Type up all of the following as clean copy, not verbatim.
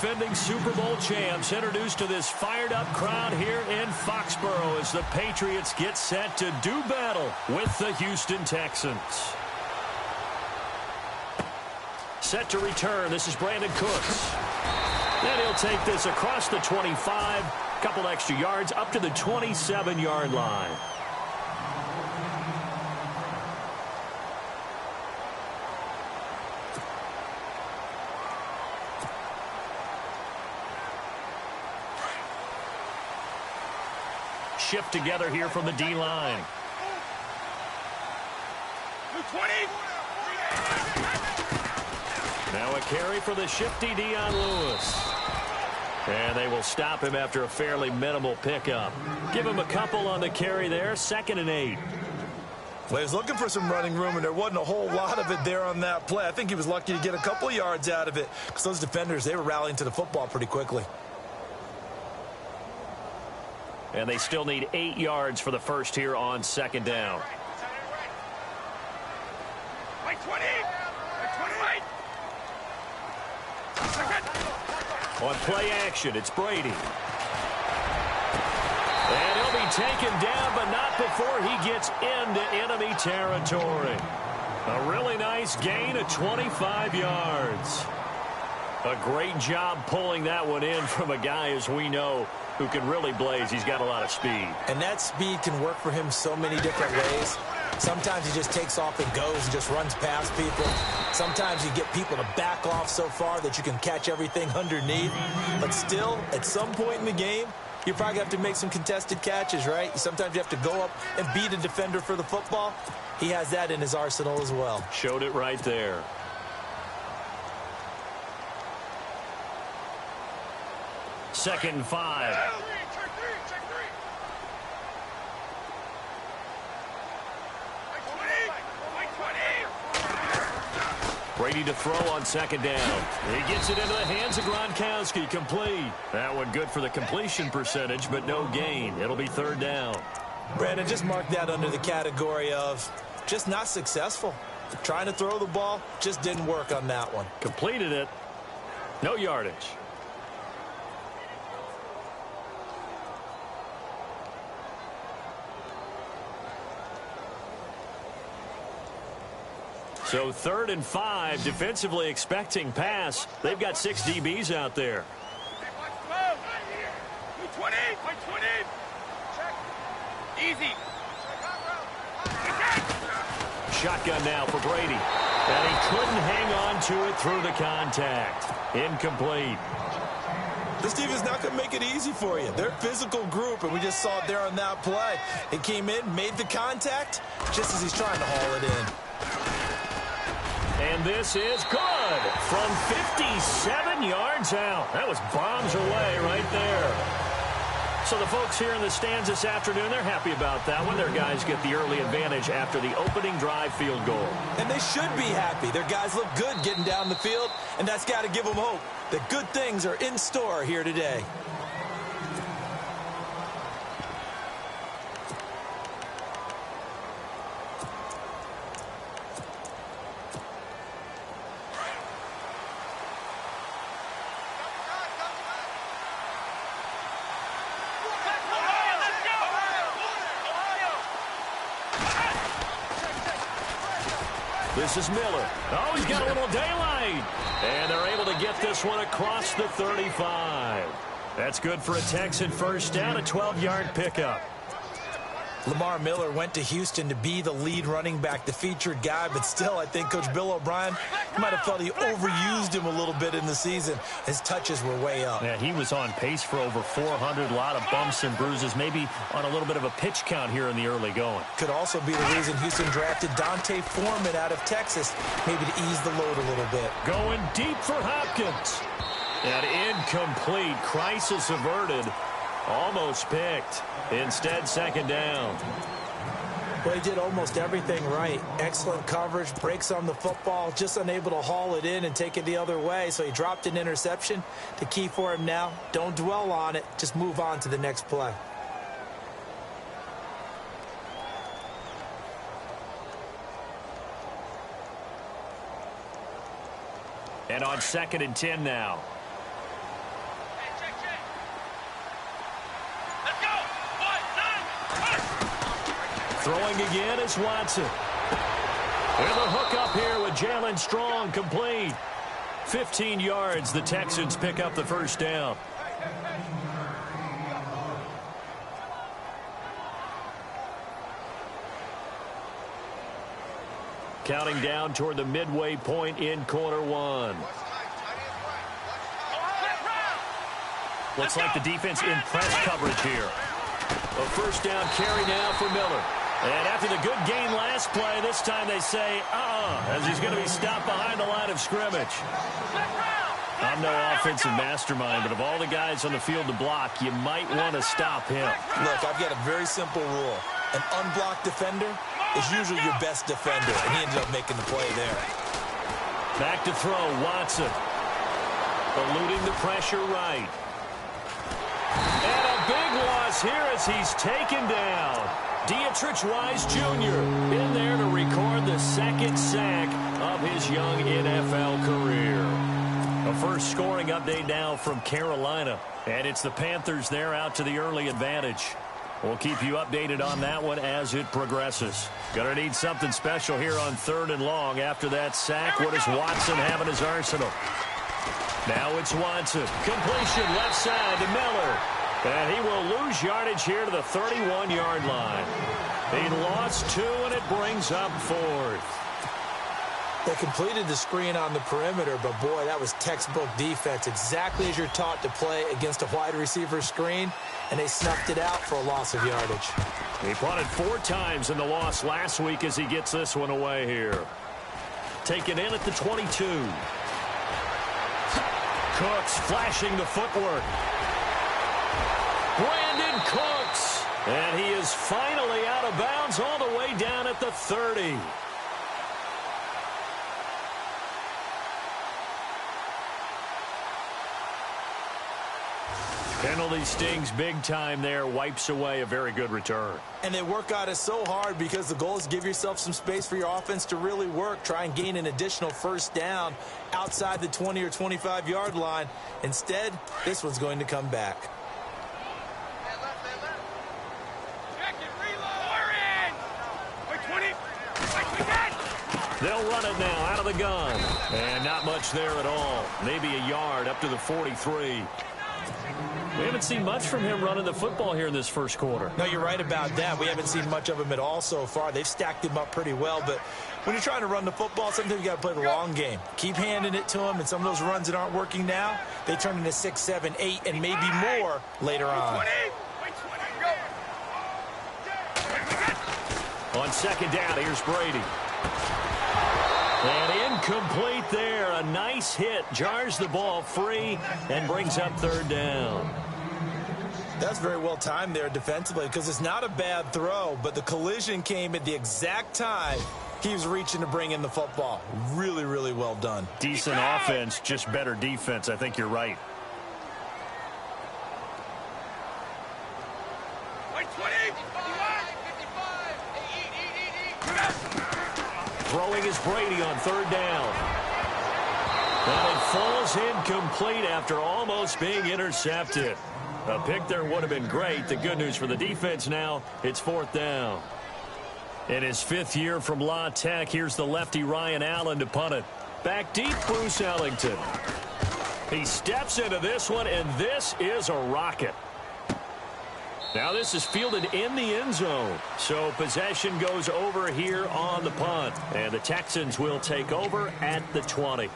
defending Super Bowl champs introduced to this fired-up crowd here in Foxborough as the Patriots get set to do battle with the Houston Texans. Set to return. This is Brandon Cooks. And he'll take this across the 25, couple extra yards up to the 27-yard line. Shift together here from the D-line. Now a carry for the shifty Dion Lewis. And they will stop him after a fairly minimal pickup. Give him a couple on the carry there, 2nd and 8. Well, he was looking for some running room, and there wasn't a whole lot of it there on that play. I think he was lucky to get a couple of yards out of it because those defenders, they were rallying to the football pretty quickly. And they still need 8 yards for the first here on 2nd down. On play action, it's Brady. And he'll be taken down, but not before he gets into enemy territory. A really nice gain of 25 yards. A great job pulling that one in from a guy, as we know, who can really blaze. He's got a lot of speed. And that speed can work for him so many different ways. Sometimes he just takes off and goes and just runs past people. Sometimes you get people to back off so far that you can catch everything underneath. But still, at some point in the game, you probably have to make some contested catches, right? Sometimes you have to go up and beat a defender for the football. He has that in his arsenal as well. Showed it right there. Second and 5. Brady to throw on 2nd down. He gets it into the hands of Gronkowski. Complete. That one good for the completion percentage, but no gain. It'll be 3rd down. Brandon, just mark that under the category of just not successful. Trying to throw the ball, just didn't work on that one. Completed it. No yardage. So 3rd and 5, defensively expecting pass. They've got 6 DBs out there. Easy. Shotgun now for Brady. And he couldn't hang on to it through the contact. Incomplete. This team is not going to make it easy for you. They're a physical group, and we just saw it there on that play. It came in, made the contact, just as he's trying to haul it in. And this is good from 57 yards out. That was bombs away right there. So the folks here in the stands this afternoon, they're happy about that one. Their guys get the early advantage after the opening drive field goal. And they should be happy. Their guys look good getting down the field, and that's got to give them hope that good things are in store here today. This is Miller. Oh, he's got a little daylight. And they're able to get this one across the 35. That's good for a Texan first down, a 12-yard pickup. Lamar Miller went to Houston to be the lead running back, the featured guy, but still, I think Coach Bill O'Brien might have felt he overused him a little bit in the season. His touches were way up. Yeah, he was on pace for over 400, a lot of bumps and bruises, maybe on a little bit of a pitch count here in the early going. Could also be the reason Houston drafted Dante Foreman out of Texas, maybe to ease the load a little bit. Going deep for Hopkins. And incomplete. Crisis averted. Almost picked. Instead, second down. Well, he did almost everything right. Excellent coverage, breaks on the football, just unable to haul it in and take it the other way. So he dropped an interception. The key for him now, don't dwell on it. Just move on to the next play. And on 2nd and 10 now. Throwing again is Watson. With a hook up here with Jalen Strong, complete. 15 yards, the Texans pick up the first down. Counting down toward the midway point in quarter one. Looks like the defense in press coverage here. A first down carry now for Miller. And after the good gain last play, this time they say, as he's going to be stopped behind the line of scrimmage. I'm no offensive mastermind, but of all the guys on the field to block, you might want to stop him. Look, I've got a very simple rule. An unblocked defender is usually your best defender, and he ended up making the play there. Back to throw, Watson. Eluding the pressure right. And a big loss here as he's taken down. Wise Jr. in there to record the second sack of his young NFL career. A first scoring update now from Carolina. And it's the Panthers there out to the early advantage. We'll keep you updated on that one as it progresses. Gonna need something special here on 3rd and long. After that sack, what does Watson have in his arsenal? Now it's Watson. Completion left side to Miller. And he will lose yardage here to the 31-yard line. He lost 2, and it brings up 4th. They completed the screen on the perimeter, but boy, that was textbook defense. Exactly as you're taught to play against a wide receiver screen, and they snuffed it out for a loss of yardage. He punted 4 times in the loss last week as he gets this one away here. Taken in at the 22. Cooks flashing the footwork. Brandon Cooks. And he is finally out of bounds all the way down at the 30. Penalty stings big time there. Wipes away a very good return. And they work on it so hard because the goal is give yourself some space for your offense to really work. Try and gain an additional first down outside the 20 or 25-yard line. Instead, this one's going to come back. They'll run it now out of the gun. And not much there at all. Maybe a yard up to the 43. We haven't seen much from him running the football here in this first quarter. No, you're right about that. We haven't seen much of him at all so far. They've stacked him up pretty well, but when you're trying to run the football, sometimes you got to play the long game. Keep handing it to him, and some of those runs that aren't working now, they turn into 6, 7, 8, and maybe more later on. On second down, here's Brady. And incomplete there. A nice hit. Jars the ball free and brings up 3rd down. That's very well timed there defensively because it's not a bad throw, but the collision came at the exact time he was reaching to bring in the football. Really, really well done. Decent offense, just better defense. I think you're right. Throwing is Brady on 3rd down. And it falls incomplete after almost being intercepted. A pick there would have been great. The good news for the defense now, it's 4th down. In his 5th year from La Tech, here's the lefty Ryan Allen to punt it. Back deep, Bruce Ellington. He steps into this one, and this is a rocket. Now this is fielded in the end zone. So possession goes over here on the punt. And the Texans will take over at the 20.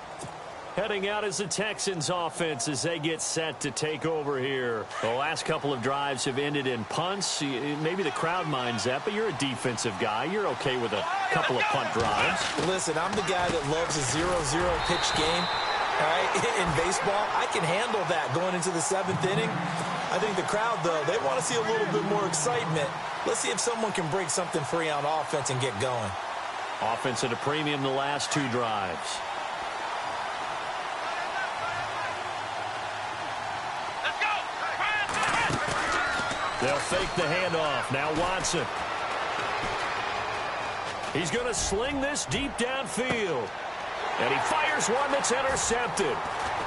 Heading out is the Texans offense as they get set to take over here. The last couple of drives have ended in punts. Maybe the crowd minds that, but you're a defensive guy. You're okay with a couple of punt drives. Listen, I'm the guy that loves a 0-0 pitch game. All right, in baseball, I can handle that going into the 7th inning. I think the crowd, though, they want to see a little bit more excitement. Let's see if someone can break something free on offense and get going. Offense at a premium the last 2 drives. Let's go! They'll fake the handoff. Now Watson. He's going to sling this deep downfield. And he fires one that's intercepted.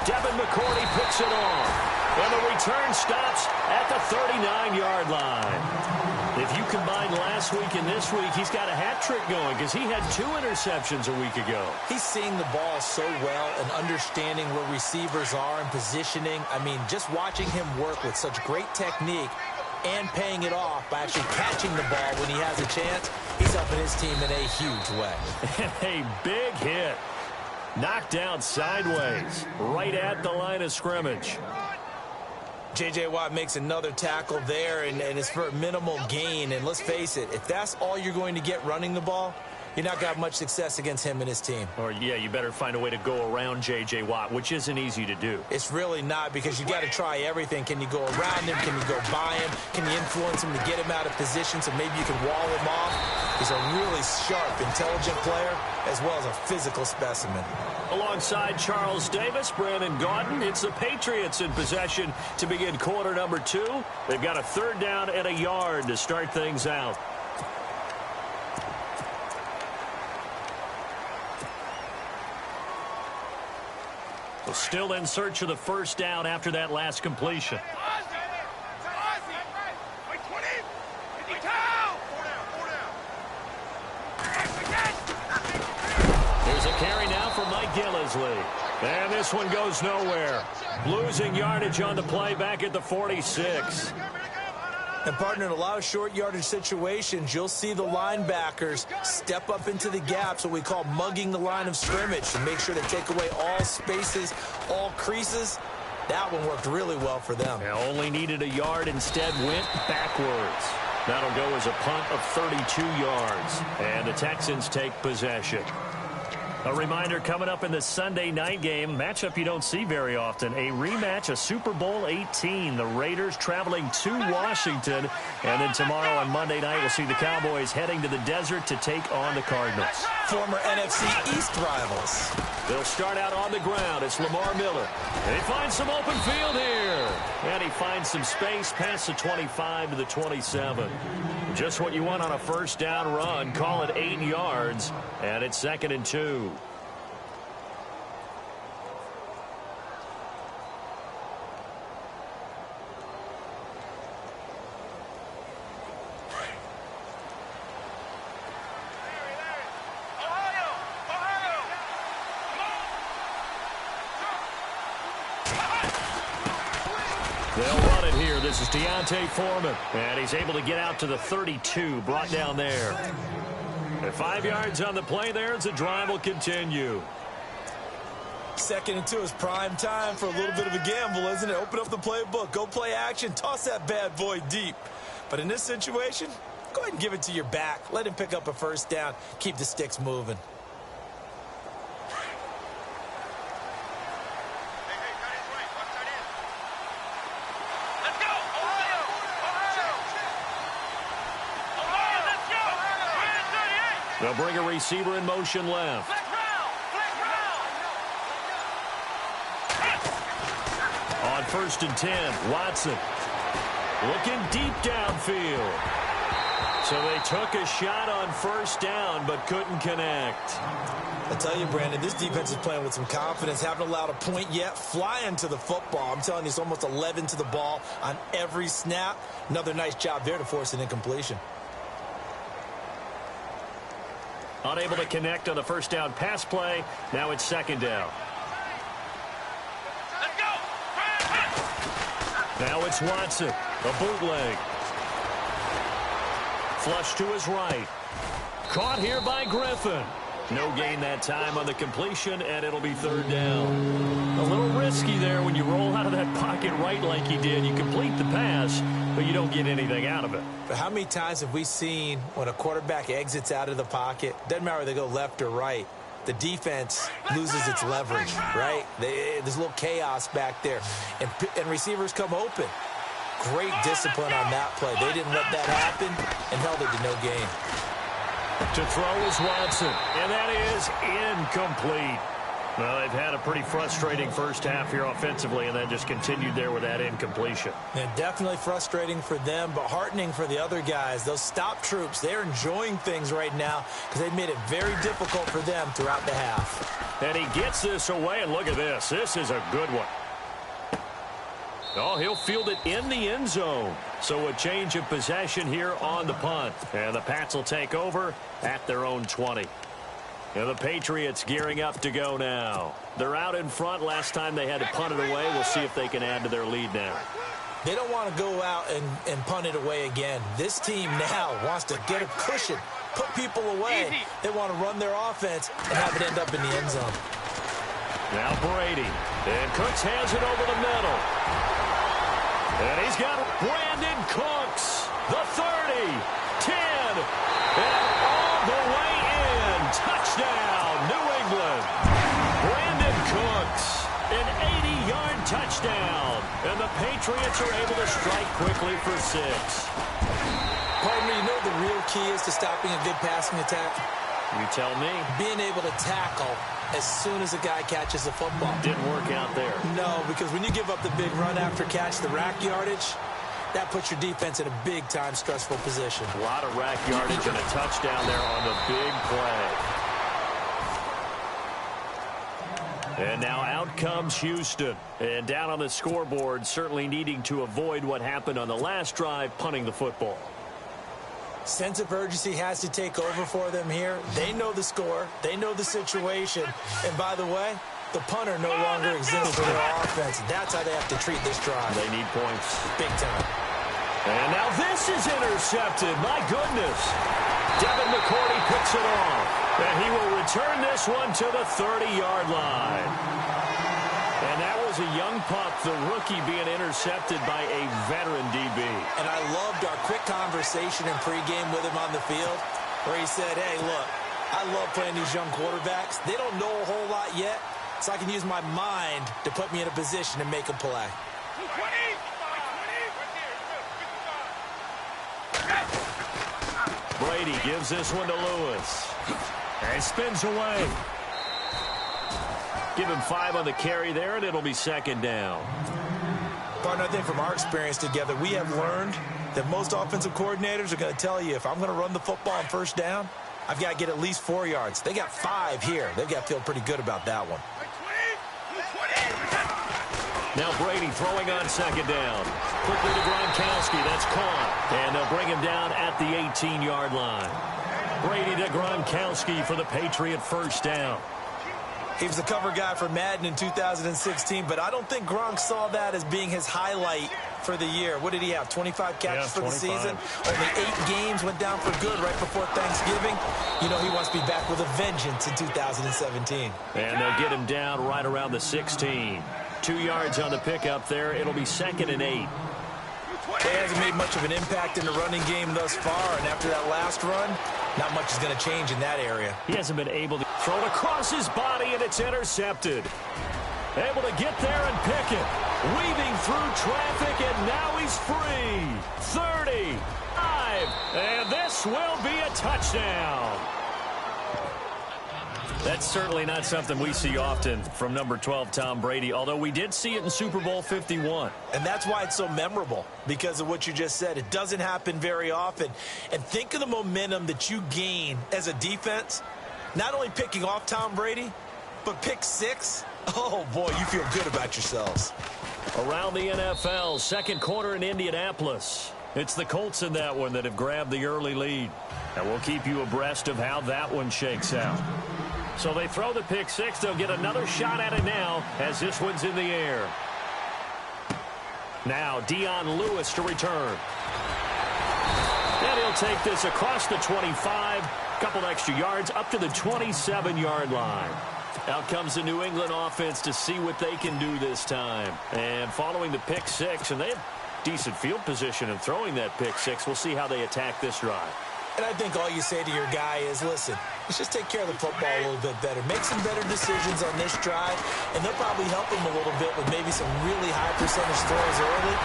Devin McCourty picks it off. And the return stops at the 39-yard line. If you combine last week and this week, he's got a hat trick going because he had 2 interceptions a week ago. He's seeing the ball so well and understanding where receivers are and positioning. I mean, just watching him work with such great technique and paying it off by actually catching the ball when he has a chance, he's helping his team in a huge way. And a big hit. Knocked down sideways, right at the line of scrimmage. J.J. Watt makes another tackle there, and it's for a minimal gain. And let's face it, if that's all you're going to get running the ball, you're not going to have much success against him and his team. Or, yeah, you better find a way to go around J.J. Watt, which isn't easy to do. It's really not, because you got to try everything. Can you go around him? Can you go by him? Can you influence him to get him out of position so maybe you can wall him off? He's a really sharp, intelligent player, as well as a physical specimen. Alongside Charles Davis, Brandon Gaudin, it's the Patriots in possession to begin quarter number 2. They've got a 3rd down and a yard to start things out. So still in search of the 1st down after that last completion. There's a carry now for Mike Gillisley. And this one goes nowhere. Losing yardage on the play back at the 46. And, partner, in a lot of short yardage situations, you'll see the linebackers step up into the gaps, what we call mugging the line of scrimmage, to make sure to take away all spaces, all creases. That one worked really well for them. Now only needed a yard, instead went backwards. That'll go as a punt of 32 yards. And the Texans take possession. A reminder coming up in the Sunday night game, matchup you don't see very often, a rematch of Super Bowl 18. The Raiders traveling to Washington. And then tomorrow on Monday night, we'll see the Cowboys heading to the desert to take on the Cardinals. Former NFC East rivals. They'll start out on the ground. It's Lamar Miller. And he finds some open field here. And he finds some space past the 25 to the 27. Just what you want on a 1st down run. Call it 8 yards. And it's 2nd and 2. They'll run it here. This is Deontay Foreman. And he's able to get out to the 32, brought down there. And 5 yards on the play there as the drive will continue. 2nd and 2 is prime time for a little bit of a gamble, isn't it? Open up the playbook. Go play action. Toss that bad boy deep. But in this situation, go ahead and give it to your back. Let him pick up a 1st down. Keep the sticks moving. They'll bring a receiver in motion left. On 1st and 10, Watson looking deep downfield. So they took a shot on 1st down but couldn't connect. I tell you, Brandon, this defense is playing with some confidence. Haven't allowed a point yet. Flying to the football. I'm telling you, it's almost 11 to the ball on every snap. Another nice job there to force an incompletion. Unable to connect on the 1st down pass play. Now it's 2nd down. Let's go. Now it's Watson. A bootleg. Flush to his right. Caught here by Griffin. No gain that time on the completion, and it'll be 3rd down. A little risky there when you roll out of that pocket right like he did. You complete the pass, but you don't get anything out of it. But how many times have we seen when a quarterback exits out of the pocket, doesn't matter whether they go left or right, the defense loses its leverage, right? There's a little chaos back there, and receivers come open. Great discipline on that play. They didn't let that happen and held it to no gain. To throw is Watson, and that is incomplete. Well, they've had a pretty frustrating 1st half here offensively, and then just continued there with that incompletion. And definitely frustrating for them, but heartening for the other guys. Those stop troops, they're enjoying things right now because they've made it very difficult for them throughout the half. And he gets this away, and look at this. This is a good one. Oh, he'll field it in the end zone. So a change of possession here on the punt. And the Pats will take over at their own 20. And the Patriots gearing up to go now. They're out in front. Last time they had to punt it away. We'll see if they can add to their lead now. They don't want to go out and punt it away again. This team now wants to get a cushion, put people away. Easy. They want to run their offense and have it end up in the end zone. Now Brady. And Cooks hands it over the middle. And he's got Brandon Cooks. The 30, 10, and all the way in. Touchdown, New England. Brandon Cooks, an 80-yard touchdown. And the Patriots are able to strike quickly for 6. Partner, you know the real key is to stopping a good passing attack? You tell me. Being able to tackle as soon as a guy catches the football. Didn't work out there. No, because when you give up the big run after catch, the rack yardage, that puts your defense in a big-time stressful position. A lot of rack yardage and a touchdown there on the big play. And now out comes Houston. And down on the scoreboard, certainly needing to avoid what happened on the last drive, punting the football. Sense of urgency has to take over for them here. They know the score. They know the situation. And by the way, the punter no longer exists for their offense. That's how they have to treat this drive. They need points. Big time. And now this is intercepted. My goodness. Devin McCourty picks it off. And he will return this one to the 30-yard line. And that was a young pup, the rookie being intercepted by a veteran DB. And I loved our quick conversation in pregame with him on the field where he said, hey, look, I love playing these young quarterbacks. They don't know a whole lot yet, so I can use my mind to put me in a position to make a play. Brady gives this one to Lewis. And spins away. Give him 5 on the carry there, and it'll be second down. Partner, I think from our experience together, we have learned that most offensive coordinators are going to tell you, if I'm going to run the football on first down, I've got to get at least 4 yards. They got 5 here. They've got to feel pretty good about that one. Now Brady throwing on second down. Quickly to Gronkowski. That's caught. And they'll bring him down at the 18-yard line. Brady to Gronkowski for the Patriot first down. He was the cover guy for Madden in 2016, but I don't think Gronk saw that as being his highlight for the year. What did he have, 25 catches for the season? Only 8 games, went down for good right before Thanksgiving. You know he wants to be back with a vengeance in 2017. And they'll get him down right around the 16. 2 yards on the pickup there. It'll be second and 8. He hasn't made much of an impact in the running game thus far, and after that last run, not much is going to change in that area. He hasn't been able to throw it across his body, and it's intercepted. Able to get there and pick it. Weaving through traffic, and now he's free. 35, and this will be a touchdown. That's certainly not something we see often from number 12, Tom Brady, although we did see it in Super Bowl 51. And that's why it's so memorable, because of what you just said. It doesn't happen very often. And think of the momentum that you gain as a defense, not only picking off Tom Brady, but pick 6. Oh, boy, you feel good about yourselves. Around the NFL, second quarter in Indianapolis. It's the Colts in that one that have grabbed the early lead. And we'll keep you abreast of how that one shakes out. So they throw the pick 6. They'll get another shot at it now as this one's in the air. Now Dion Lewis to return. And he'll take this across the 25. Couple extra yards up to the 27-yard line. Out comes the New England offense to see what they can do this time. And following the pick 6, and they have decent field position in throwing that pick 6. We'll see how they attack this drive. And I think all you say to your guy is, listen, let's just take care of the football a little bit better. Make some better decisions on this drive, and they'll probably help him a little bit with maybe some really high percentage throws early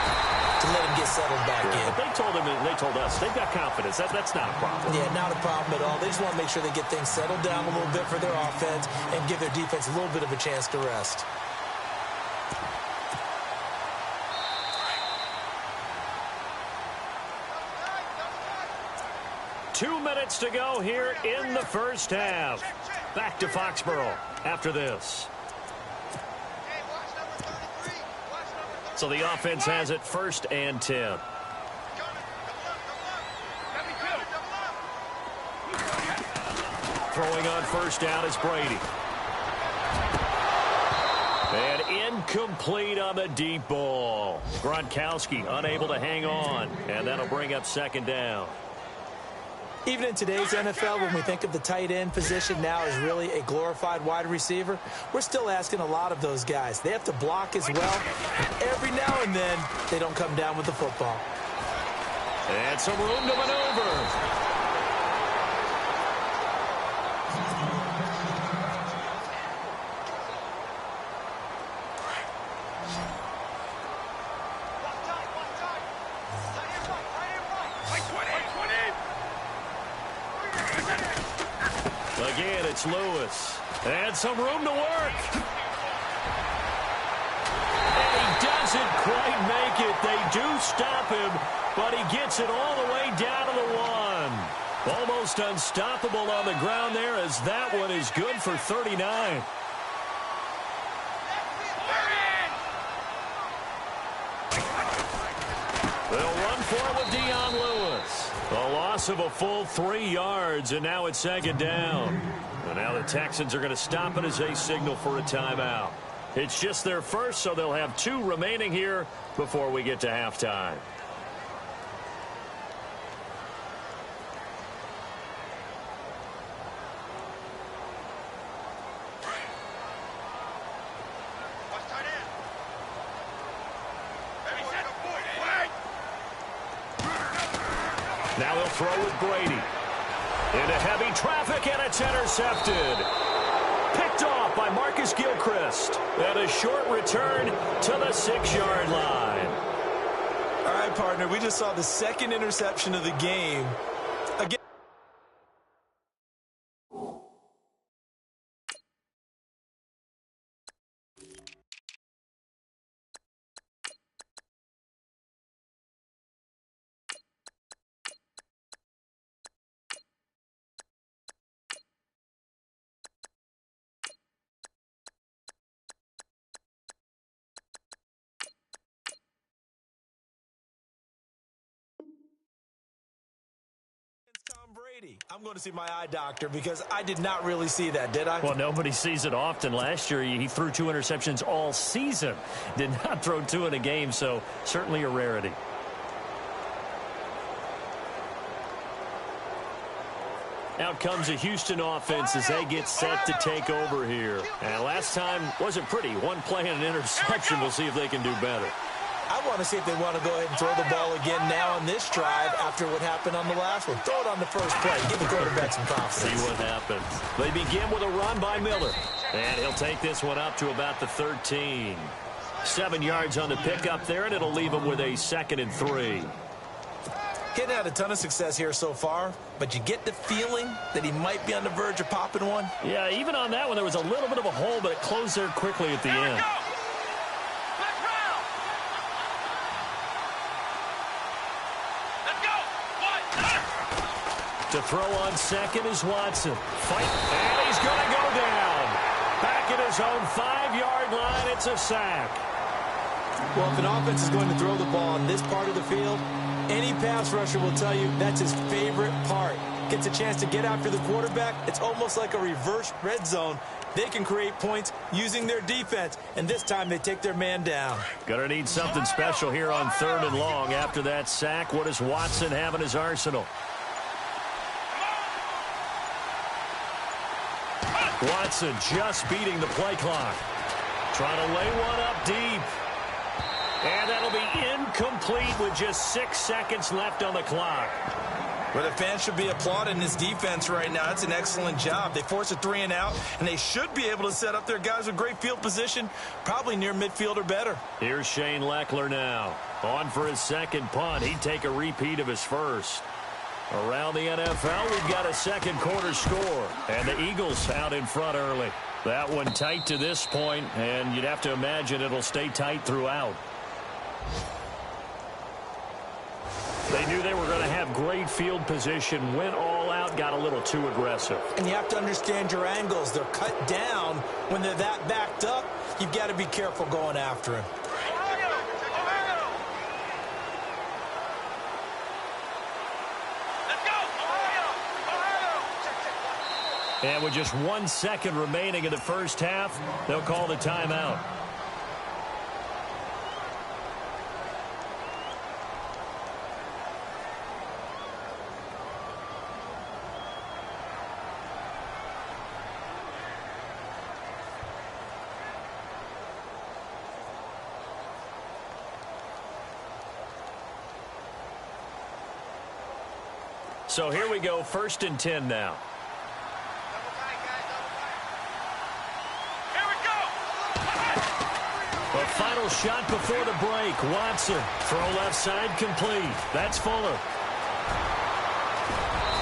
to let him get settled back in. But they told us they've got confidence. That's not a problem. Yeah, not a problem at all. They just want to make sure they get things settled down a little bit for their offense and give their defense a little bit of a chance to rest. Two minutes to go here in the first half. Back to Foxborough after this. Hey, watch number 33. Watch number So the offense has it 1st and 10. Throwing on 1st down is Brady. And incomplete on the deep ball. Gronkowski unable to hang on, and that'll bring up 2nd down. Even in today's NFL, when we think of the tight end position now as really a glorified wide receiver, we're still asking a lot of those guys. They have to block as well. Every now and then, they don't come down with the football. And some room to maneuver. Again, it's Lewis. And some room to work. And he doesn't quite make it. They do stop him, but he gets it all the way down to the 1. Almost unstoppable on the ground there, as that one is good for 39. They'll run for it with Dion Lewis. A loss of a full 3 yards, and now it's 2nd down. And now the Texans are going to stop it as they signal for a timeout. It's just their first, so they'll have 2 remaining here before we get to halftime. Now they'll throw with Brady. Into heavy traffic, and it's intercepted. Picked off by Marcus Gilchrist. And a short return to the 6-yard line. All right, partner, we just saw the 2nd interception of the game. Again. Brady. I'm going to see my eye doctor because I did not really see that, did I? Well, nobody sees it often. Last year, he threw 2 interceptions all season. Did not throw 2 in a game, so certainly a rarity. Out comes a Houston offense as they get set to take over here. And last time wasn't pretty. 1 play and an interception. We'll see if they can do better. I want to see if they want to go ahead and throw the ball again now on this drive after what happened on the last one. Throw it on the first play. Give the quarterback some confidence. See what happens. They begin with a run by Miller. And he'll take this one up to about the 13. 7 yards on the pickup there, and it'll leave him with a 2nd and 3. Getting had a ton of success here so far, but you get the feeling that he might be on the verge of popping one. Yeah, even on that one, there was a little bit of a hole, but it closed there quickly at the end. To throw on 2nd is Watson. Fight, and he's going to go down. Back at his own 5-yard line, it's a sack. Well, if an offense is going to throw the ball on this part of the field, any pass rusher will tell you that's his favorite part. Gets a chance to get after the quarterback. It's almost like a reverse red zone. They can create points using their defense, and this time they take their man down. Gonna need something special here on 3rd and long. After that sack, what does Watson have in his arsenal? Watson just beating the play clock. Trying to lay one up deep. And that'll be incomplete with just 6 seconds left on the clock. Well, the fans should be applauding this defense right now. It's an excellent job. They force a 3 and out, and they should be able to set up their guys with great field position, probably near midfield or better. Here's Shane Leckler now. On for his 2nd punt. He'd take a repeat of his first. Around the NFL, we've got a 2nd quarter score. And the Eagles out in front early. That one tight to this point, and you'd have to imagine it'll stay tight throughout. They knew they were going to have great field position, went all out, got a little too aggressive. And you have to understand your angles. They're cut down. When they're that backed up, you've got to be careful going after him. And with just 1 second remaining in the first half, they'll call the timeout. So here we go, 1st and 10 now. Here we go. The final shot before the break. Watson, throw left side complete. That's Fuller.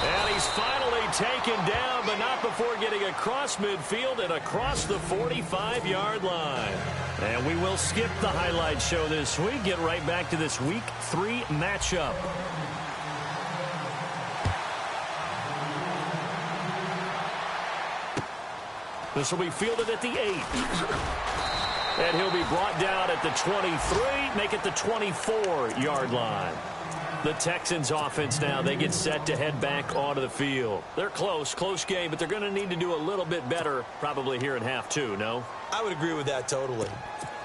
And he's finally taken down, but not before getting across midfield and across the 45-yard line. And we will skip the highlight show this week. Get right back to this Week 3 matchup. This will be fielded at the 8. And he'll be brought down at the 23, make it the 24-yard line. The Texans offense now, they get set to head back onto the field. They're close game, but they're going to need to do a little bit better probably here in half 2, no? I would agree with that totally.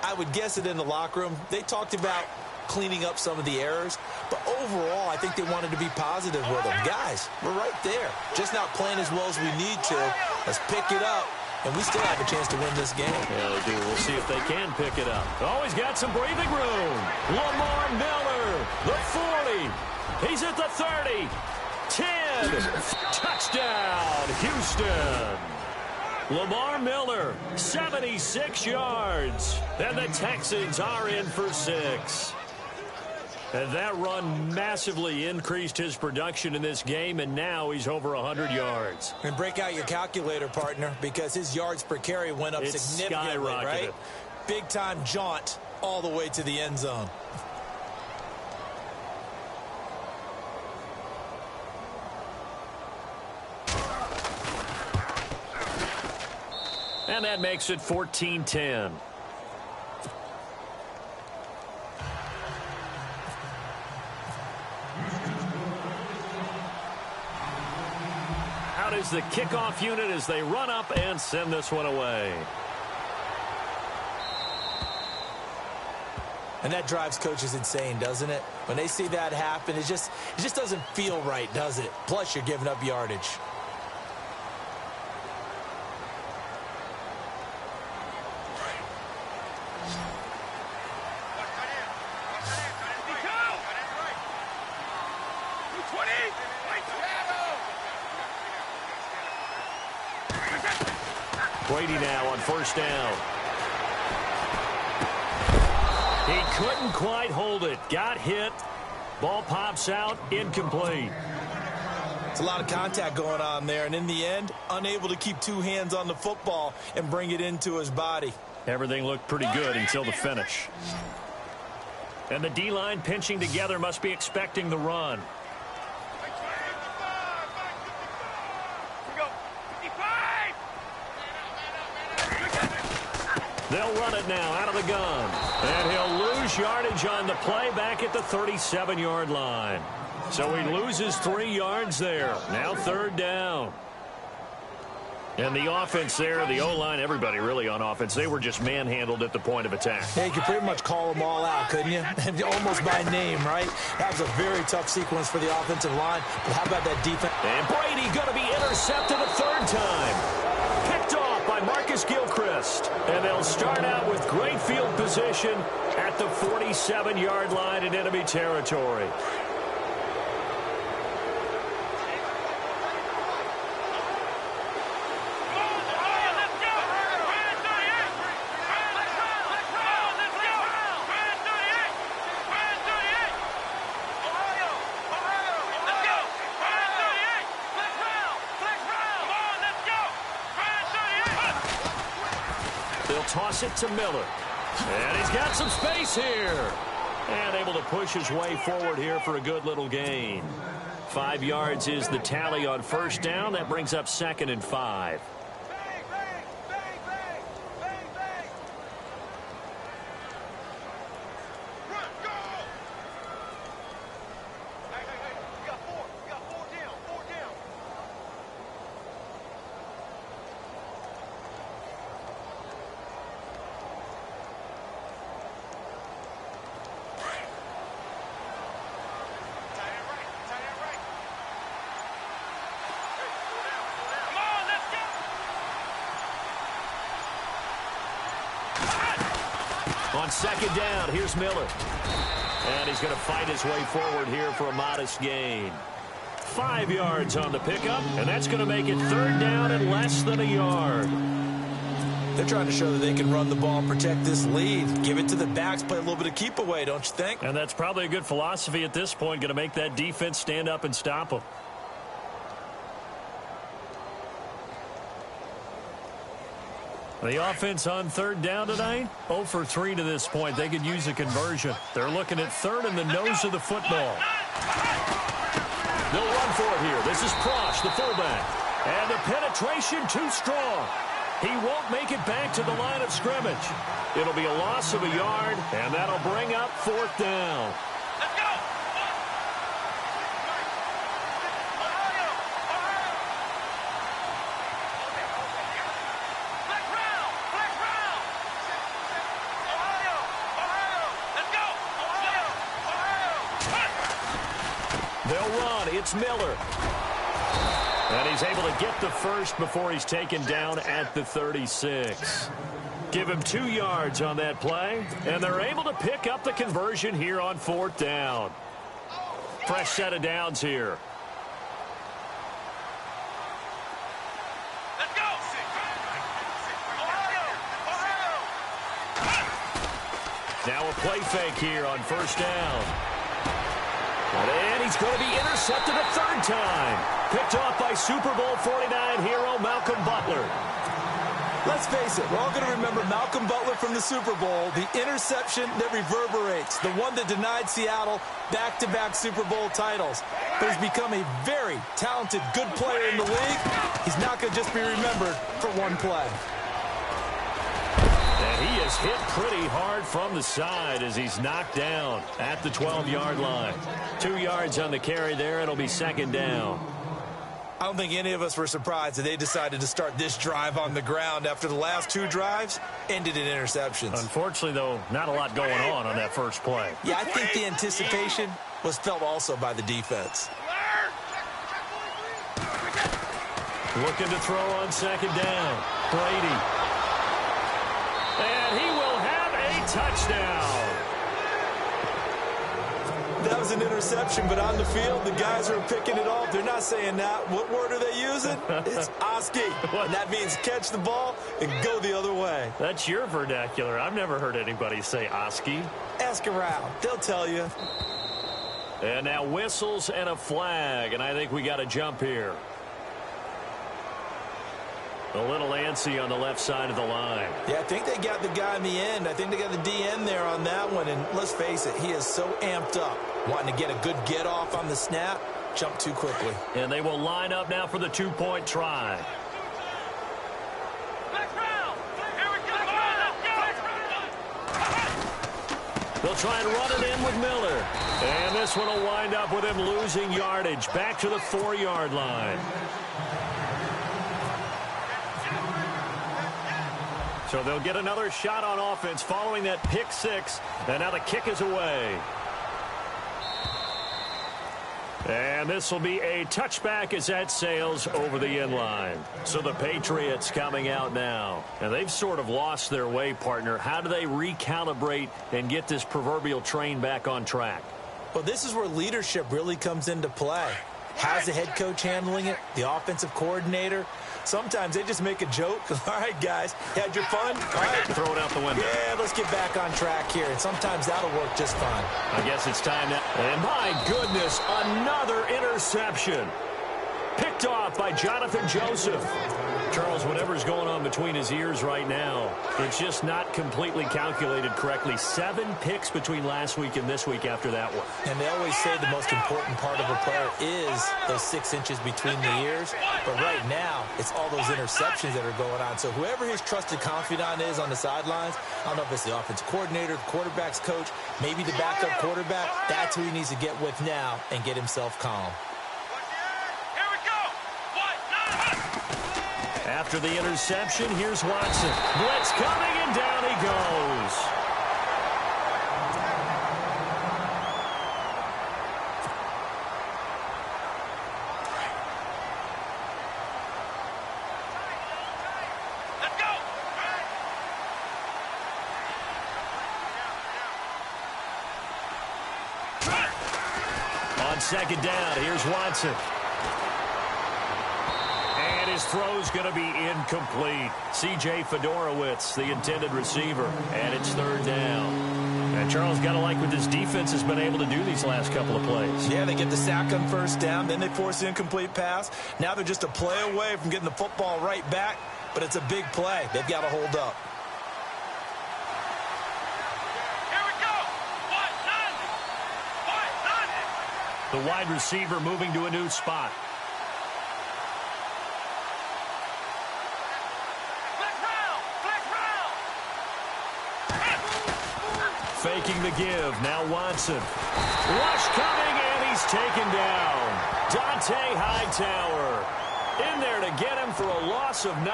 I would guess it in the locker room. They talked about cleaning up some of the errors, but overall, I think they wanted to be positive with them. Guys, we're right there. Just not playing as well as we need to. Let's pick it up. And we still have a chance to win this game. Yeah, they do. We'll see if they can pick it up. Oh, he's got some breathing room. Lamar Miller, the 40. He's at the 30. 10. Touchdown, Houston. Lamar Miller, 76 yards. And the Texans are in for 6. And that run massively increased his production in this game, and now he's over 100 yards. And break out your calculator, partner, because his yards per carry went up significantly, right? Big-time jaunt all the way to the end zone. And that makes it 14-10. Is the kickoff unit as they run up and send this one away. And that drives coaches insane, doesn't it? When they see that happen, it just doesn't feel right, does it? Plus, you're giving up yardage. Brady now on 1st down. He couldn't quite hold it. Got hit. Ball pops out. Incomplete. It's a lot of contact going on there, and in the end, unable to keep 2 hands on the football and bring it into his body. Everything looked pretty good until the finish. And the D-line pinching together must be expecting the run. They'll run it now out of the gun. And he'll lose yardage on the play back at the 37-yard line. So he loses 3 yards there. Now 3rd down. And the offense there, the O-line, everybody really on offense, they were just manhandled at the point of attack. Yeah, you could pretty much call them all out, couldn't you? Almost by name, right? That was a very tough sequence for the offensive line. But how about that defense? And Brady going to be intercepted a 3rd time. Picked off by Marcus Gilchrist. And they'll start out with great field position at the 47-yard line in enemy territory. Toss it to Miller. And he's got some space here. And able to push his way forward here for a good little gain. 5 yards is the tally on 1st down. That brings up 2nd and 5. On second down, here's Miller. And he's going to fight his way forward here for a modest gain. 5 yards on the pickup, and that's going to make it third down and less than a yard. They're trying to show that they can run the ball, protect this lead, give it to the backs, play a little bit of keep away, don't you think? And that's probably a good philosophy at this point, going to make that defense stand up and stop them. The offense on third down tonight, 0 for 3 to this point. They could use a conversion. They're looking at third in the nose of the football. They'll run for it here. This is Prosh, the fullback. And the penetration too strong. He won't make it back to the line of scrimmage. It'll be a loss of a yard, and that'll bring up fourth down. Let's go! They'll run. It's Miller. And he's able to get the first before he's taken down at the 36. Give him 2 yards on that play, and they're able to pick up the conversion here on fourth down. Fresh set of downs here. Let's go! Now a play fake here on first down. And he's going to be intercepted a third time. Picked off by Super Bowl 49 hero Malcolm Butler. Let's face it, we're all going to remember Malcolm Butler from the Super Bowl, the interception that reverberates, the one that denied Seattle back-to-back Super Bowl titles. But he's become a very talented, good player in the league. He's not going to just be remembered for one play. And he is hit pretty hard from the side as he's knocked down at the 12-yard line. 2 yards on the carry there. It'll be second down. I don't think any of us were surprised that they decided to start this drive on the ground after the last 2 drives ended in interceptions. Unfortunately, though, not a lot going on that first play. Yeah, I think the anticipation was felt also by the defense. Looking to throw on second down. Brady. And he will have a touchdown. That was an interception, but on the field, the guys who are picking it off, they're not saying that. What word are they using? It's Oski. And that means catch the ball and go the other way. That's your vernacular. I've never heard anybody say Oski. Ask around. They'll tell you. And now whistles and a flag, and I think we got a jump here. A little antsy on the left side of the line. Yeah, I think they got the guy in the end. I think they got the DN there on that one. And let's face it, he is so amped up, wanting to get a good get off on the snap, jump too quickly. And they will line up now for the 2-point try. They'll try and run it in with Miller. And this one will wind up with him losing yardage back to the 4-yard line. So they'll get another shot on offense following that pick 6. And now the kick is away. And this will be a touchback as that sails over the end line. So the Patriots coming out now. And they've sort of lost their way, partner. How do they recalibrate and get this proverbial train back on track? Well, this is where leadership really comes into play. How's the head coach handling it? The offensive coordinator? Sometimes they just make a joke. All right, guys, had your fun? All right. Throw it out the window. Yeah, let's get back on track here. And sometimes that'll work just fine. I guess it's time now. And my goodness, another interception. Picked off by Jonathan Joseph. Charles, whatever's going on between his ears right now, it's just not completely calculated correctly. 7 picks between last week and this week after that one. And they always say the most important part of a player is those 6 inches between the ears. But right now, it's all those interceptions that are going on. So whoever his trusted confidant is on the sidelines, I don't know if it's the offensive coordinator, the quarterback's coach, maybe the backup quarterback, that's who he needs to get with now and get himself calm. After the interception, here's Watson. Blitz coming, and down he goes. Let's go! on second down. Here's Watson. And his throw's going to be incomplete. C.J. Fedorowicz, the intended receiver. And it's third down. And Charles, got to like what this defense has been able to do these last couple of plays. Yeah, they get the sack on first down, then they force the incomplete pass. Now they're just a play away from getting the football right back, but it's a big play. They've got to hold up. Here we go. The wide receiver moving to a new spot. Faking the give. Now Watson. Rush coming, and he's taken down. Dante Hightower in there to get him for a loss of 9,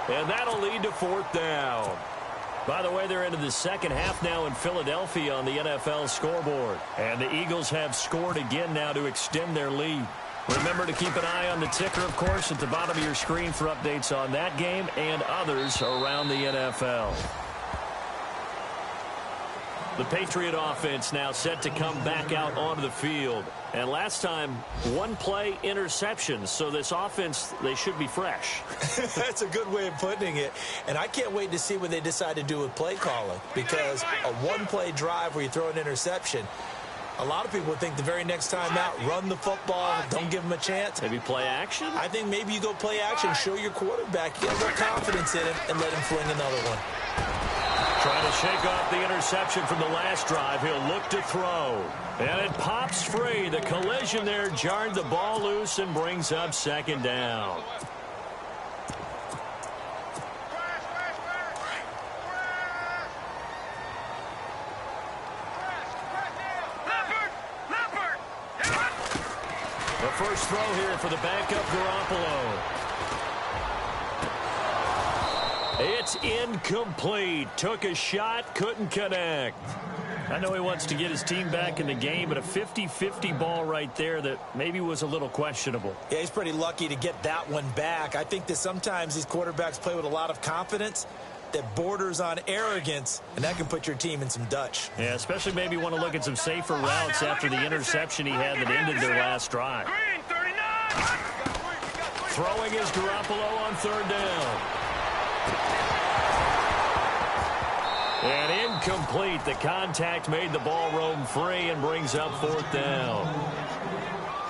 and that'll lead to fourth down. By the way, they're into the second half now in Philadelphia on the NFL scoreboard. And the Eagles have scored again now to extend their lead. Remember to keep an eye on the ticker, of course, at the bottom of your screen for updates on that game and others around the NFL. The Patriot offense now set to come back out onto the field. And last time, one play interception. So this offense, they should be fresh. That's a good way of putting it. And I can't wait to see what they decide to do with play calling. Because a one-play drive where you throw an interception, a lot of people would think the very next time out, run the football, don't give them a chance. Maybe play action? I think maybe you go play action, show your quarterback, get a little confidence in him, and let him fling another one. Trying to shake off the interception from the last drive. He'll look to throw. And it pops free. The collision there jarred the ball loose and brings up second down. The first throw here for the backup Garoppolo. It's incomplete. Took a shot, couldn't connect. I know he wants to get his team back in the game, but a 50-50 ball right there that maybe was a little questionable. Yeah, he's pretty lucky to get that one back. I think that sometimes these quarterbacks play with a lot of confidence that borders on arrogance, and that can put your team in some Dutch. Yeah, especially maybe want to look at some safer routes after the interception he had that ended their last drive. Throwing is Garoppolo on third down. And incomplete. The contact made the ball roam free and brings up fourth down.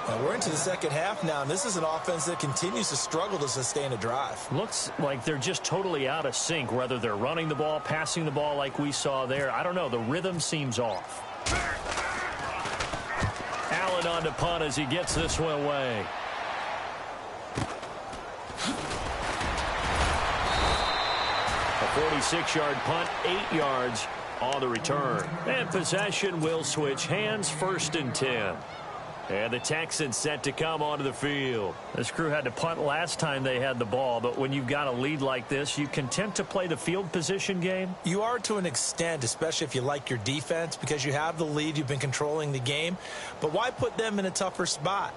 Now we're into the second half now, and this is an offense that continues to struggle to sustain a drive. Looks like they're just totally out of sync, whether they're running the ball, passing the ball like we saw there. I don't know. The rhythm seems off. Allen on to punt as he gets this one away. A 46-yard punt, 8 yards on the return. And possession will switch hands, 1st and 10. And the Texans set to come onto the field. This crew had to punt last time they had the ball, but when you've got a lead like this, you content to play the field position game? You are to an extent, especially if you like your defense, because you have the lead, you've been controlling the game. But why put them in a tougher spot?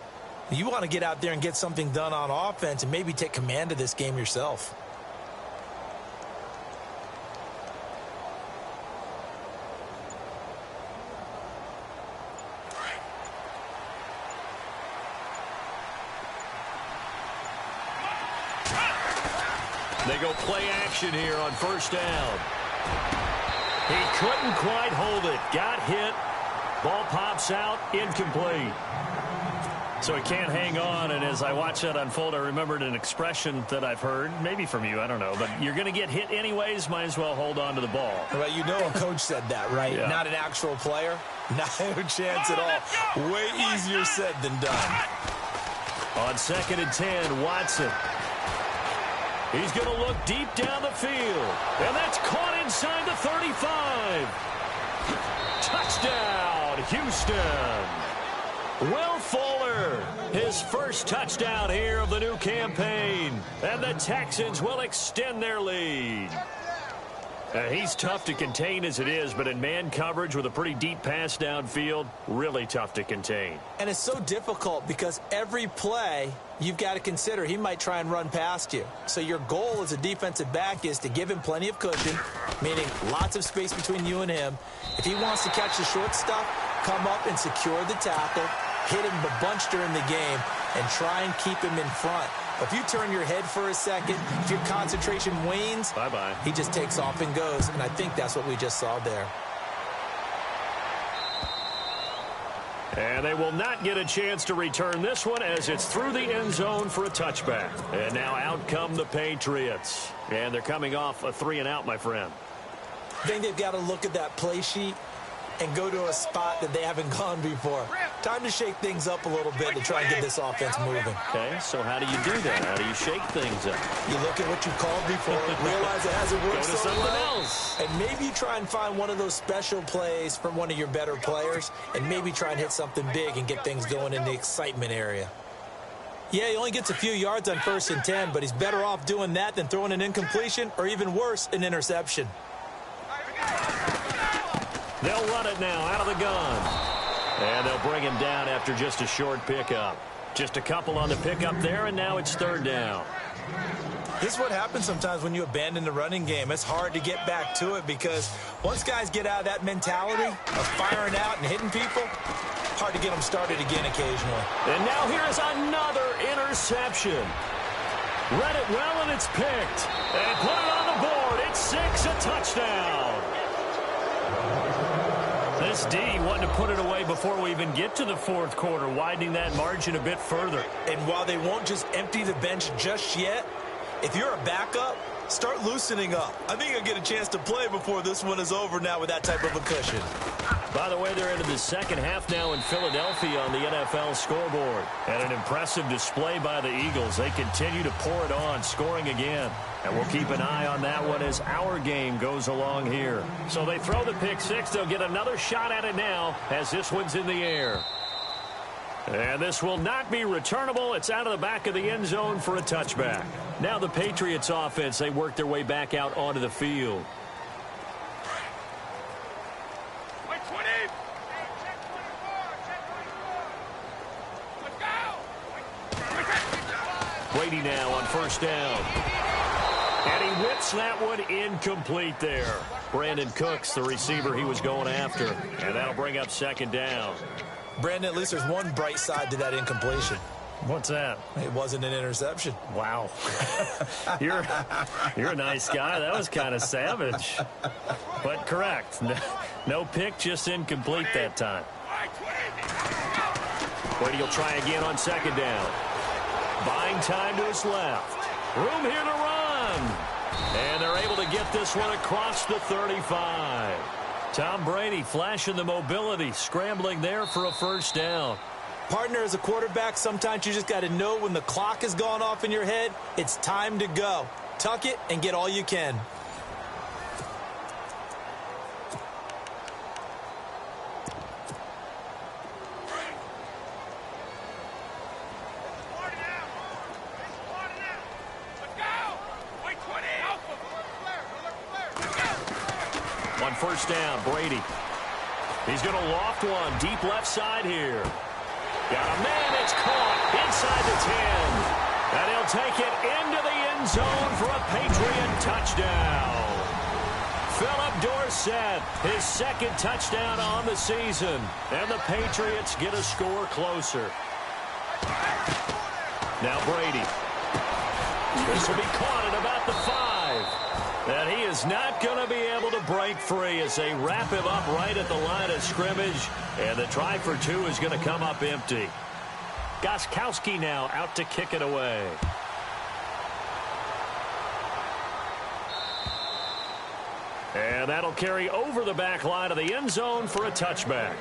You want to get out there and get something done on offense and maybe take command of this game yourself. They go play action here on first down. He couldn't quite hold it. Got hit. Ball pops out. Incomplete. So he can't hang on, and as I watch that unfold, I remembered an expression that I've heard, maybe from you, I don't know, but you're going to get hit anyways, might as well hold on to the ball. Well, you know a coach said that, right? Yeah. Not an actual player. Not a chance at all. Way easier said than done. On 2nd and 10, Watson. He's going to look deep down the field. And that's caught inside the 35. Touchdown, Houston. Will Fuller, his first touchdown here of the new campaign. And the Texans will extend their lead. He's tough to contain as it is, but in man coverage with a pretty deep pass downfield, really tough to contain. And it's so difficult because every play you've got to consider he might try and run past you. So your goal as a defensive back is to give him plenty of cushion, meaning lots of space between you and him. If he wants to catch the short stuff, come up and secure the tackle. hit him a bunch during the game, and try and keep him in front. If you turn your head for a second, if your concentration wanes, bye-bye. He just takes off and goes, and I think that's what we just saw there. And they will not get a chance to return this one as it's through the end zone for a touchback. And now out come the Patriots. And they're coming off a 3-and-out, my friend. I think they've got to look at that play sheet and go to a spot that they haven't gone before. Time to shake things up a little bit to try and get this offense moving. Okay, so how do you do that? How do you shake things up? You look at what you called before, realize it hasn't worked Go to so something well, else. and maybe you try and find one of those special plays from one of your better players, and maybe try and hit something big and get things going in the excitement area. Yeah, he only gets a few yards on 1st and 10, but he's better off doing that than throwing an incompletion or even worse, an interception. They'll run it now out of the gun. And they'll bring him down after just a short pickup. Just a couple on the pickup there, and now it's 3rd down. This is what happens sometimes when you abandon the running game. It's hard to get back to it because once guys get out of that mentality of firing out and hitting people, hard to get them started again occasionally. And now here's another interception. Read it well, and it's picked. And put it on the board. It's 6, a touchdown. This D wanted to put it away before we even get to the 4th quarter, widening that margin a bit further. And while they won't just empty the bench just yet, if you're a backup, start loosening up. I think you'll get a chance to play before this one is over now with that type of a cushion. By the way, they're into the second half now in Philadelphia on the NFL scoreboard. And an impressive display by the Eagles. They continue to pour it on, scoring again. And we'll keep an eye on that one as our game goes along here. So they throw the pick 6. They'll get another shot at it now as this one's in the air. And this will not be returnable. It's out of the back of the end zone for a touchback. Now the Patriots offense, they work their way back out onto the field. Brady now on 1st down. And he whips that one incomplete there. Brandon Cooks, the receiver he was going after. And that'll bring up 2nd down. Brandon, at least there's one bright side to that incompletion. What's that? It wasn't an interception. Wow. You're a nice guy. That was kind of savage. But correct. No pick, just incomplete that time. Brady will try again on 2nd down. Buying time to his left. Room here to run. And they're able to get this one across the 35. Tom Brady flashing the mobility, scrambling there for a 1st down. Partner, as a quarterback, sometimes you just got to know when the clock has gone off in your head, it's time to go. Tuck it and get all you can. On 1st down, Brady. He's going to loft one deep left side here. Got a man, it's caught inside the 10. And he'll take it into the end zone for a Patriot touchdown. Philip Dorsett, his 2nd touchdown on the season. And the Patriots get a score closer. Now Brady. This will be caught at about the 5. And he is not going to be able to break free as they wrap him up right at the line of scrimmage. And the try for 2 is going to come up empty. Gostkowski now out to kick it away. And that'll carry over the back line of the end zone for a touchback.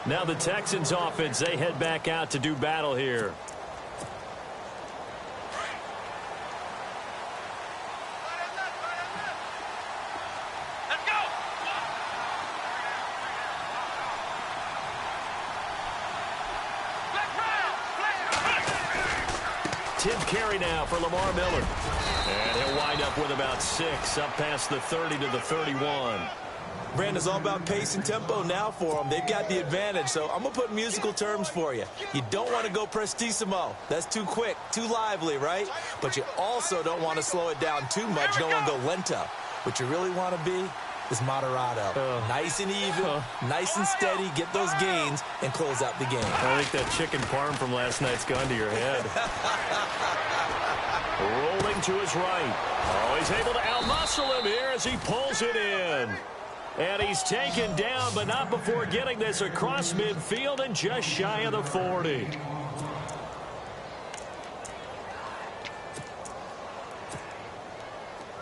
Now the Texans offense, they head back out to do battle here. Tim carry now for Lamar Miller. And he'll wind up with about 6 up past the 30 to the 31. Brandon's all about pace and tempo now for them. They've got the advantage, so I'm going to put musical terms for you. You don't want to go prestissimo. That's too quick, too lively, right? But you also don't want to slow it down too much. Don't want to go lento. What you really want to be is Moderado. Nice and even, nice and steady, get those gains, and close out the game. I think that chicken parm from last night's gone to your head. Rolling to his right. Oh, he's able to outmuscle him here as he pulls it in. And he's taken down, but not before getting this across midfield and just shy of the 40.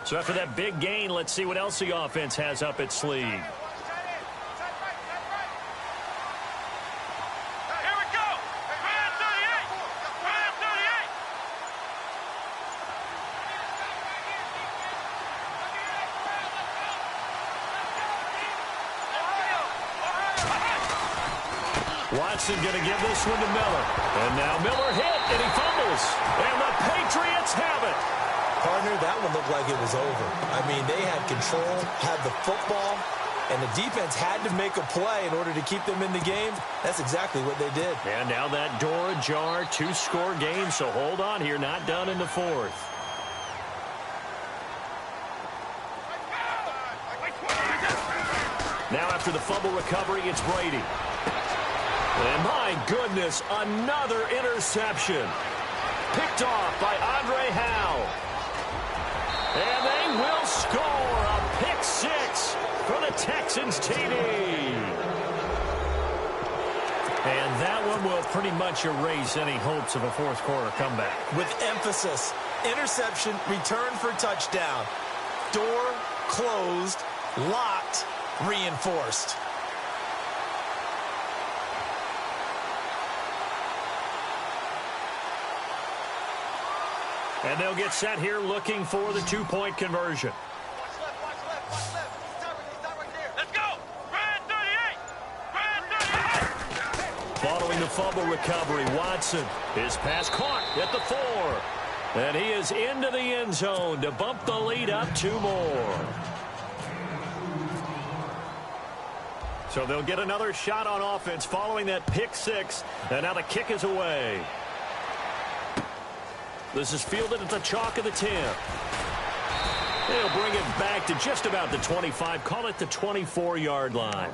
So after that big gain, let's see what else the offense has up its sleeve. Here we go. Brand 38. Brand 38. Watson going to give this one to Miller. And now Miller hit, and he fumbles. And the Patriots have it. Partner, that one looked like it was over. I mean, they had control, had the football, and the defense had to make a play in order to keep them in the game. That's exactly what they did. And now that door ajar, 2-score game, so hold on here, not done in the fourth. Now after the fumble recovery, it's Brady. And my goodness, another interception. Picked off by Andre Howe. And they will score a pick six for the Texans TD. And that one will pretty much erase any hopes of a fourth quarter comeback. With emphasis, interception, return for touchdown. Door closed, locked, reinforced. And they'll get set here looking for the two-point conversion. Watch left, watch left, watch left. Start right there. Let's go. Brand 38. Brand 38. Following the fumble recovery, Watson. His pass caught at the 4. And he is into the end zone to bump the lead up 2 more. So they'll get another shot on offense following that pick six. And now the kick is away. This is fielded at the chalk of the 10. They'll bring it back to just about the 25. Call it the 24-yard line.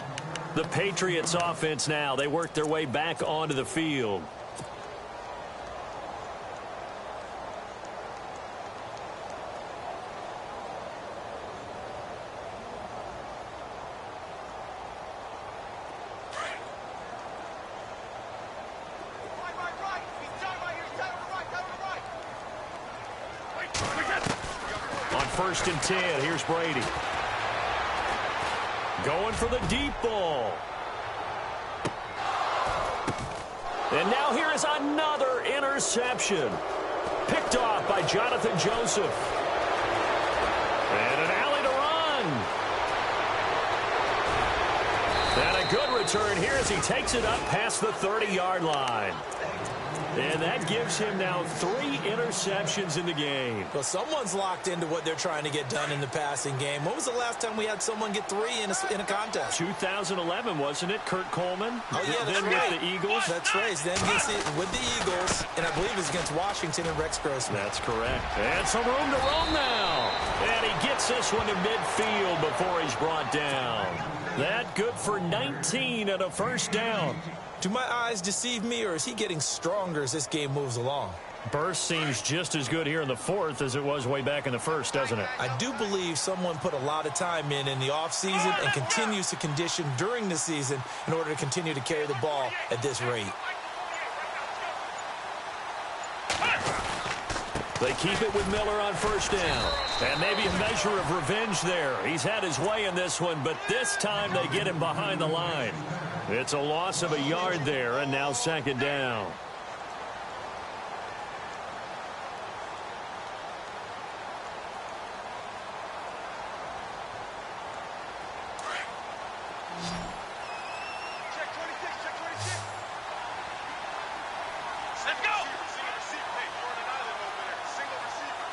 The Patriots offense now. They work their way back onto the field. First and 10. Here's Brady. Going for the deep ball. And now here is another interception. Picked off by Jonathan Joseph. And an alley to run. And a good return here as he takes it up past the 30-yard line. And that gives him now 3 interceptions in the game. Well, someone's locked into what they're trying to get done in the passing game. When was the last time we had someone get 3 in a contest? 2011, wasn't it? Kurt Coleman? Oh, yeah, that's then right. with the Eagles? That's right. Then gets it with the Eagles, and I believe it was against Washington and Rex Grossman. That's correct. And some room to roam now. And he gets this one to midfield before he's brought down. That good for 19 and a first down. Do my eyes deceive me, or is he getting stronger as this game moves along? Burst seems just as good here in the fourth as it was way back in the first, doesn't it? I do believe someone put a lot of time in the offseason and continues to condition during the season in order to continue to carry the ball at this rate. They keep it with Miller on first down. And maybe a measure of revenge there. He's had his way in this one, but this time they get him behind the line. It's a loss of a yard there, and now second down. Check 26, check 26. Let's go. Hey, you're on an island over there. Single receiver.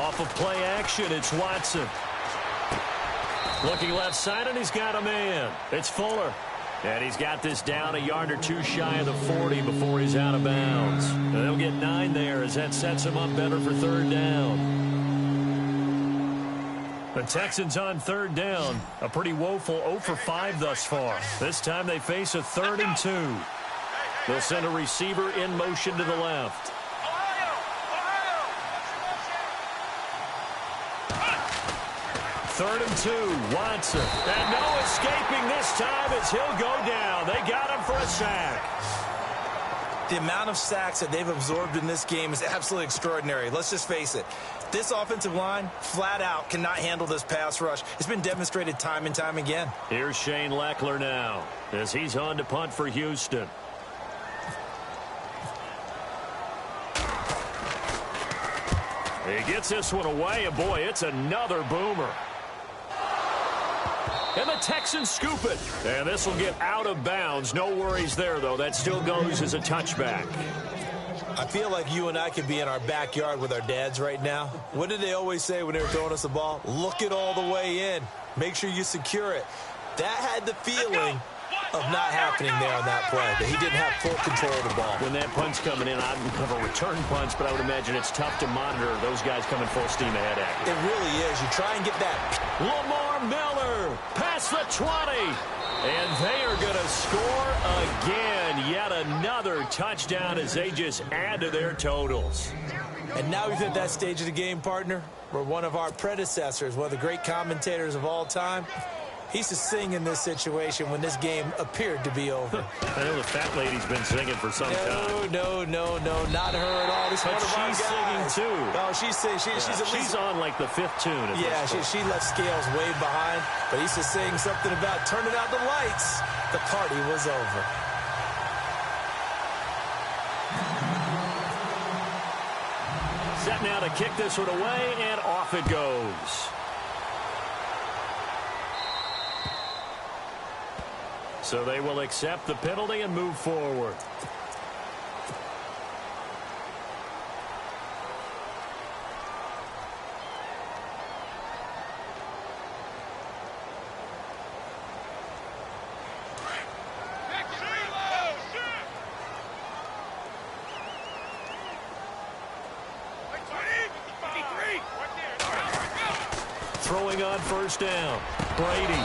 Off of play action, it's Watson. Looking left side, and he's got a man. It's Fuller. And he's got this down a yard or 2 shy of the 40 before he's out of bounds. And they'll get 9 there as that sets him up better for third down. The Texans on third down. A pretty woeful 0 for 5 thus far. This time they face a 3rd and 2. They'll send a receiver in motion to the left. 3rd and 2, Watson. And no escaping this time as he'll go down. They got him for a sack. The amount of sacks that they've absorbed in this game is absolutely extraordinary. Let's just face it. This offensive line, flat out, cannot handle this pass rush. It's been demonstrated time and time again. Here's Shane Leckler now as he's on to punt for Houston. He gets this one away, and boy, it's another boomer. And the Texans scoop it. And this will get out of bounds. No worries there, though. That still goes as a touchback. I feel like you and I could be in our backyard with our dads right now. What did they always say when they were throwing us the ball? Look it all the way in. Make sure you secure it. That had the feeling of not happening there on that play, that he didn't have full control of the ball. When that punt's coming in, I don't have a return punch, but I would imagine it's tough to monitor those guys coming full steam ahead at you. It really is. You try and get that. Lamar Miller past the 20. And they are going to score again. Yet another touchdown as they just add to their totals. And now we've hit that stage of the game, partner, where one of our predecessors, one of the great commentators of all time, he used to sing in this situation when this game appeared to be over. I know the fat lady's been singing for some time. No, not her at all. This but one of our she's guys. singing, too. No, she's singing. She's on, like, the 5th tune. Yeah, she left scales way behind, but he used to sing something about turning out the lights. The party was over. Set now to kick this one away, and off it goes. So they will accept the penalty and move forward. Throwing on first down, Brady.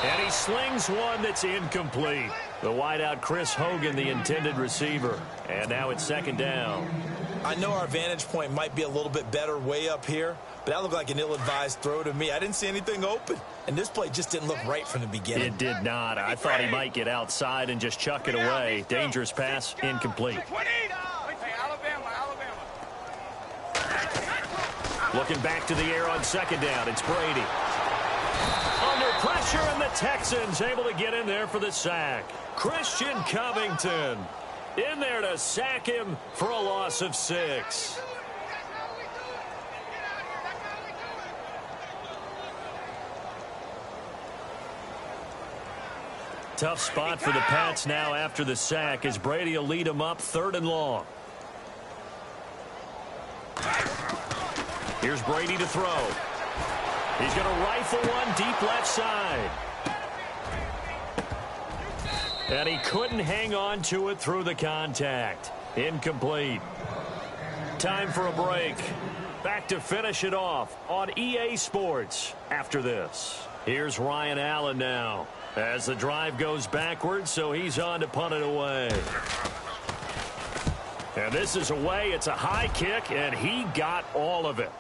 And he slings one that's incomplete. The wideout, Chris Hogan, the intended receiver. And now it's 2nd down. I know our vantage point might be a little bit better way up here, but that looked like an ill-advised throw to me. I didn't see anything open. And this play just didn't look right from the beginning. It did not. I thought he might get outside and just chuck it away. Dangerous pass, incomplete. Looking back to the air on 2nd down. It's Brady. Under pressure, and the Texans able to get in there for the sack. Christian Covington in there to sack him for a loss of 6. Tough spot for the Pats now after the sack as Brady will lead them up 3rd and long. Here's Brady to throw. He's going to rifle one deep left side. And he couldn't hang on to it through the contact. Incomplete. Time for a break. Back to finish it off on EA Sports after this. Here's Ryan Allen now as the drive goes backwards, so he's on to punt it away. And this is away. It's a high kick, and he got all of it.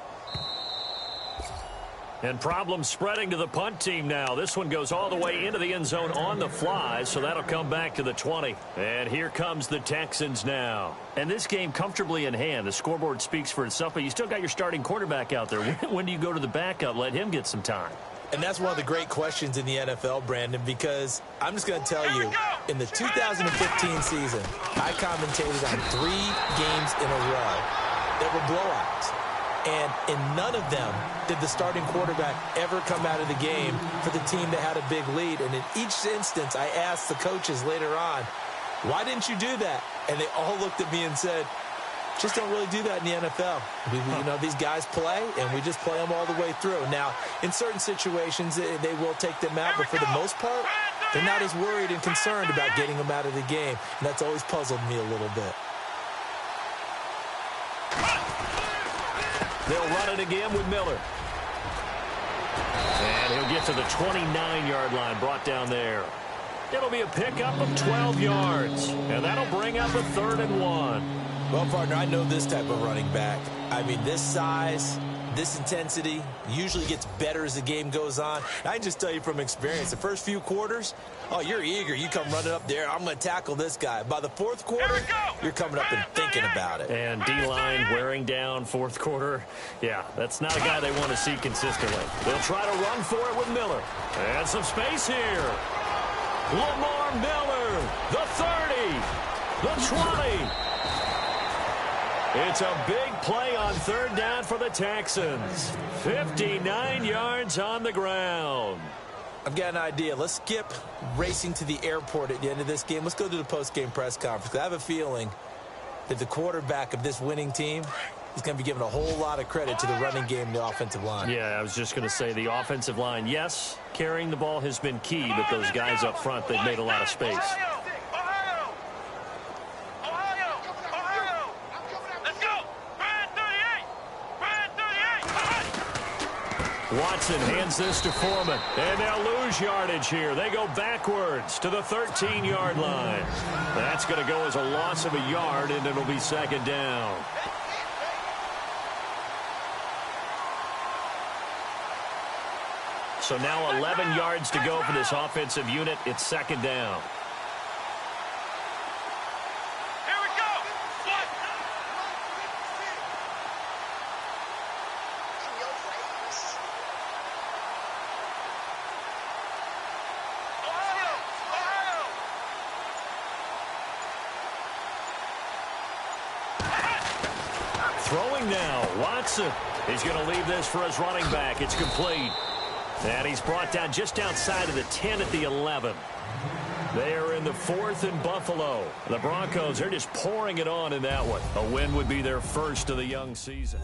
And problems spreading to the punt team now. This one goes all the way into the end zone on the fly, so that'll come back to the 20. And here comes the Texans now. And this game comfortably in hand. The scoreboard speaks for itself, but you still got your starting quarterback out there. When do you go to the backup? Let him get some time. And that's one of the great questions in the NFL, Brandon, because I'm just going to tell you, in the 2015 season, I commentated on 3 games in a row that were blowouts. And in none of them did the starting quarterback ever come out of the game for the team that had a big lead. And in each instance, I asked the coaches later on, why didn't you do that? And they all looked at me and said, just don't really do that in the NFL. You know, these guys play, and we just play them all the way through. Now, in certain situations, they will take them out, but for the most part, they're not as worried and concerned about getting them out of the game. And that's always puzzled me a little bit. They'll run it again with Miller. And he'll get to the 29-yard line, brought down there. It'll be a pickup of 12 yards, and that'll bring up a 3rd and 1. Well, partner, I know this type of running back. I mean, this size, this intensity usually gets better as the game goes on. I can just tell you from experience, the first few quarters, oh, you're eager. You come running up there, I'm going to tackle this guy. By the 4th quarter, you're coming up and thinking about it. And D-line wearing down 4th quarter. Yeah, that's not a guy they want to see consistently. They'll try to run for it with Miller. And some space here. Lamar Miller, the 30, the 20. It's a big play on 3rd down for the Texans. 59 yards on the ground. I've got an idea. Let's skip racing to the airport at the end of this game. Let's go to the post-game press conference. I have a feeling that the quarterback of this winning team is going to be given a whole lot of credit to the running game and the offensive line. Yeah, I was just going to say the offensive line, yes, carrying the ball has been key, but those guys up front, they've made a lot of space. Watson hands this to Foreman, and they'll lose yardage here. They go backwards to the 13-yard line. That's going to go as a loss of a yard, and it'll be 2nd down. So now 11 yards to go for this offensive unit. It's 2nd down. Throwing now, Watson. He's going to leave this for his running back. It's complete. And he's brought down just outside of the 10 at the 11. They are in the 4th in Buffalo. The Broncos, they're just pouring it on in that one. A win would be their first of the young season.